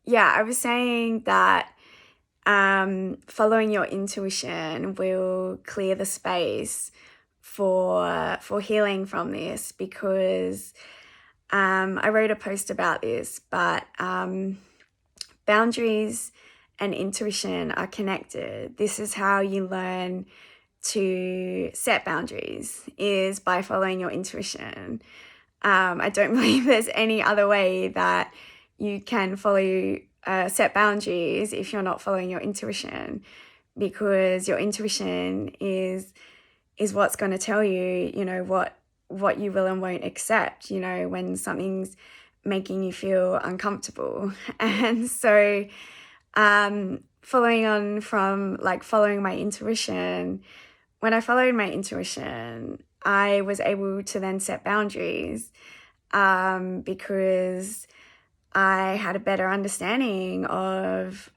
yeah, I was saying that following your intuition will clear the space for healing from this, because I wrote a post about this, but boundaries and intuition are connected. This is how you learn to set boundaries, is by following your intuition. I don't believe there's any other way that you can set boundaries if you're not following your intuition, because your intuition is what's going to tell you, what you will and won't accept, when something's making you feel uncomfortable. And so following on from following my intuition, when I followed my intuition, I was able to then set boundaries, because I had a better understanding of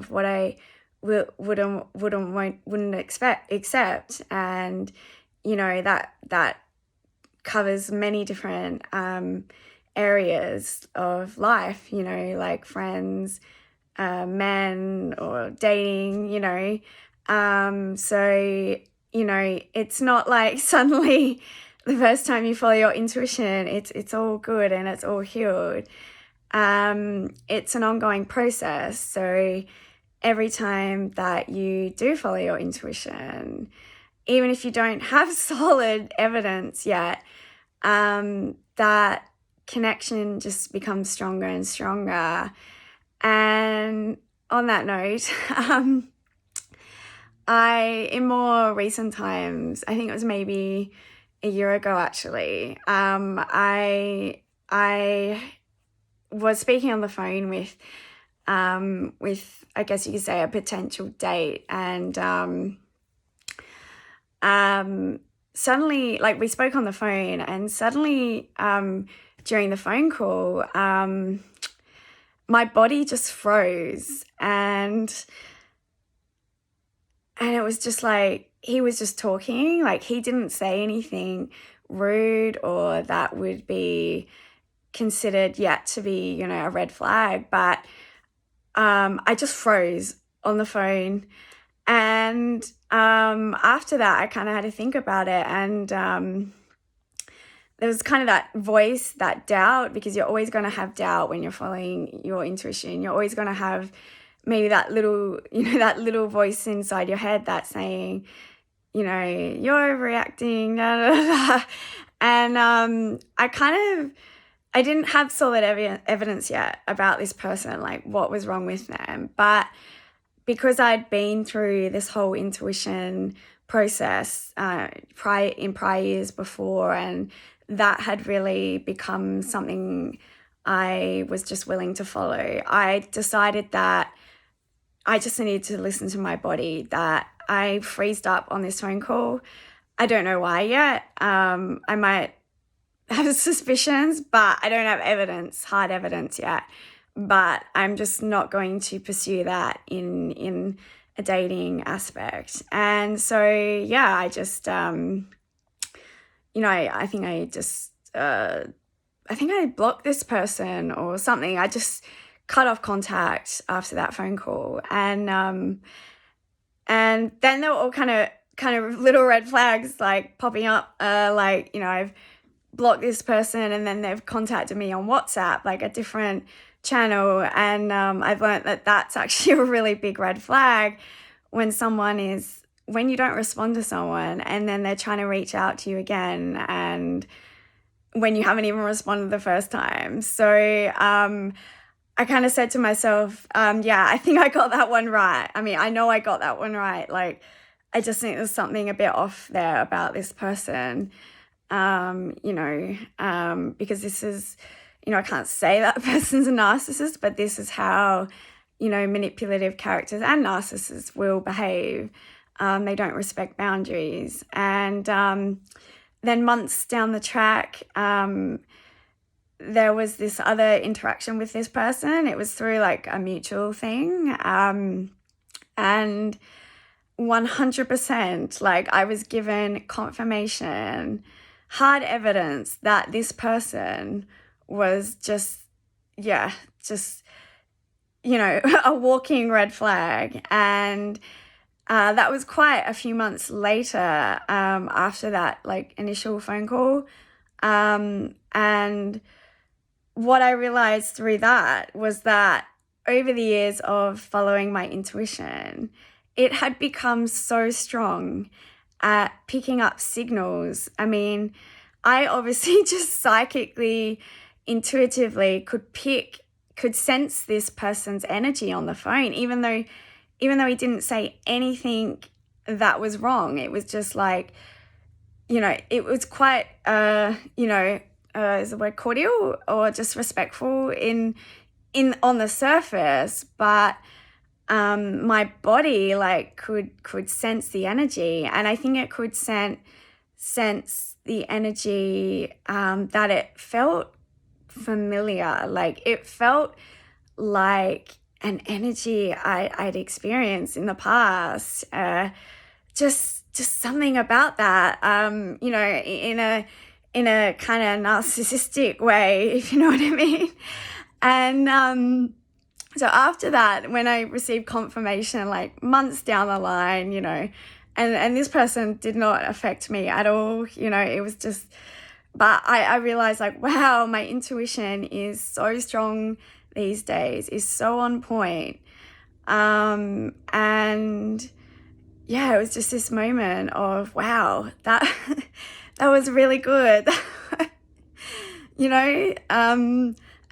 what I wouldn't accept, and that covers many different areas of life, like friends, men, or dating, so it's not like suddenly the first time you follow your intuition, it's all good and it's all healed. It's an ongoing process. So every time that you do follow your intuition, even if you don't have solid evidence yet, that connection just becomes stronger and stronger. And on that note, in more recent times, I think it was maybe a year ago actually, I was speaking on the phone with I guess you could say a potential date, and suddenly, we spoke on the phone, and suddenly during the phone call, my body just froze, and it was just like he was just talking, he didn't say anything rude or that would be considered yet to be, a red flag, but I just froze on the phone. And after that, I kind of had to think about it, and there was kind of that voice, that doubt, because you're always going to have doubt when you're following your intuition. You're always going to have maybe that little, that little voice inside your head that's saying, you're overreacting, da, da, da. And I didn't have solid evidence yet about this person, what was wrong with them. But because I'd been through this whole intuition process in prior years before, and that had really become something I was just willing to follow, I decided that I just needed to listen to my body, that I freezed up on this phone call. I don't know why yet. I might have suspicions, but I don't have hard evidence yet. But I'm just not going to pursue that in a dating aspect. And so, yeah, I just, I think I blocked this person or something. I just cut off contact after that phone call. And then there were all kind of little red flags popping up, I've blocked this person, and then they've contacted me on WhatsApp, a different channel, and I've learned that that's actually a really big red flag when you don't respond to someone and then they're trying to reach out to you again, and when you haven't even responded the first time. So I kind of said to myself, I think I got that one right. I mean, I know I got that one right. I just think there's something a bit off there about this person. Because this is, I can't say that person's a narcissist, but this is how, manipulative characters and narcissists will behave. They don't respect boundaries. And then months down the track, there was this other interaction with this person. It was through a mutual thing. And 100%, I was given confirmation, hard evidence that this person was just a walking red flag. And that was quite a few months later, after that like initial phone call. And what I realized through that was that over the years of following my intuition, it had become so strong at picking up signals. I mean, I obviously just psychically, intuitively could sense this person's energy on the phone, even though he didn't say anything that was wrong. It was just like, it was quite, is the word cordial or just respectful in on the surface, but my body like could sense the energy, and I think it could sense the energy, that it felt familiar. Like it felt like an energy I'd experienced in the past. Just something about that, in a kind of narcissistic way, if you know what I mean. And so after that, when I received confirmation, like months down the line, and this person did not affect me at all, it was just, but I realized like, wow, my intuition is so strong these days, is so on point. And yeah, it was just this moment of, wow, that that was really good.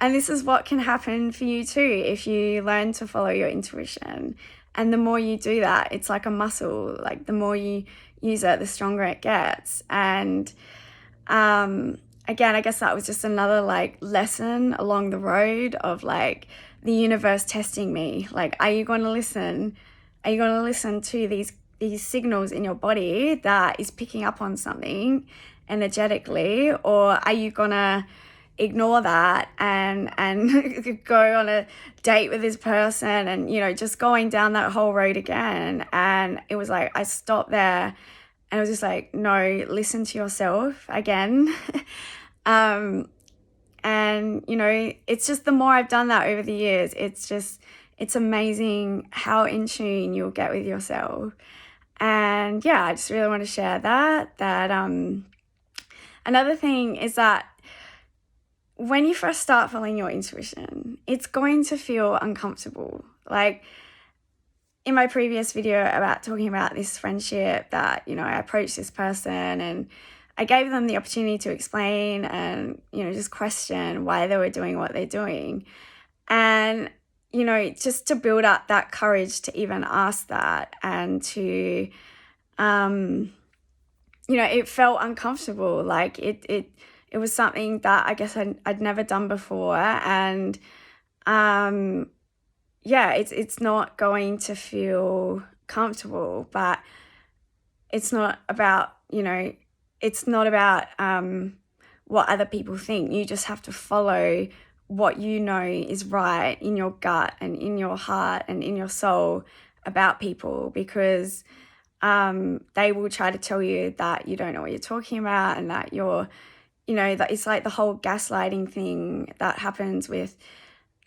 And this is what can happen for you too if you learn to follow your intuition. And the more you do that, it's like a muscle. Like the more you use it, the stronger it gets. And again, I guess that was just another like lesson along the road of like the universe testing me. Like, are you going to listen? Are you going to listen to these signals in your body that is picking up on something energetically, or are you going to ignore that and go on a date with this person and just going down that whole road again? And it was like I stopped there and I was just like, no, listen to yourself again. And it's just, the more I've done that over the years, it's amazing how in tune you'll get with yourself. And yeah, I just really want to share that another thing is that when you first start following your intuition, it's going to feel uncomfortable. Like in my previous video about talking about this friendship that, I approached this person and I gave them the opportunity to explain and, just question why they were doing what they're doing. And, just to build up that courage to even ask that and to, it felt uncomfortable. Like it was something that I guess I'd never done before. And, it's not going to feel comfortable, but it's not about, what other people think. You just have to follow what is right in your gut and in your heart and in your soul about people, because they will try to tell you that you don't know what you're talking about and that you're, that it's like the whole gaslighting thing that happens with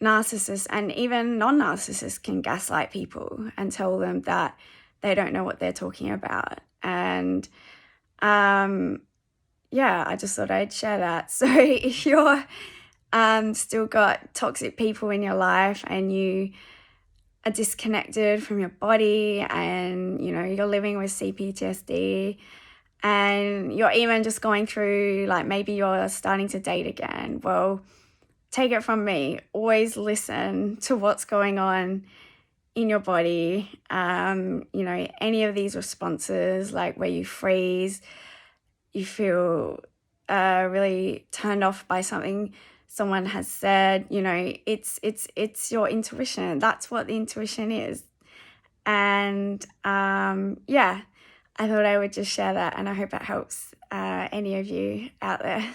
narcissists, and even non-narcissists can gaslight people and tell them that they don't know what they're talking about. And I just thought I'd share that. So if you're still got toxic people in your life and you are disconnected from your body and, you're living with CPTSD and you're even just going through, like maybe you're starting to date again, well, take it from me. Always listen to what's going on in your body. Any of these responses, like where you freeze, you feel really turned off by something someone has said, it's your intuition. That's what the intuition is. And I thought I would just share that, and I hope it helps any of you out there.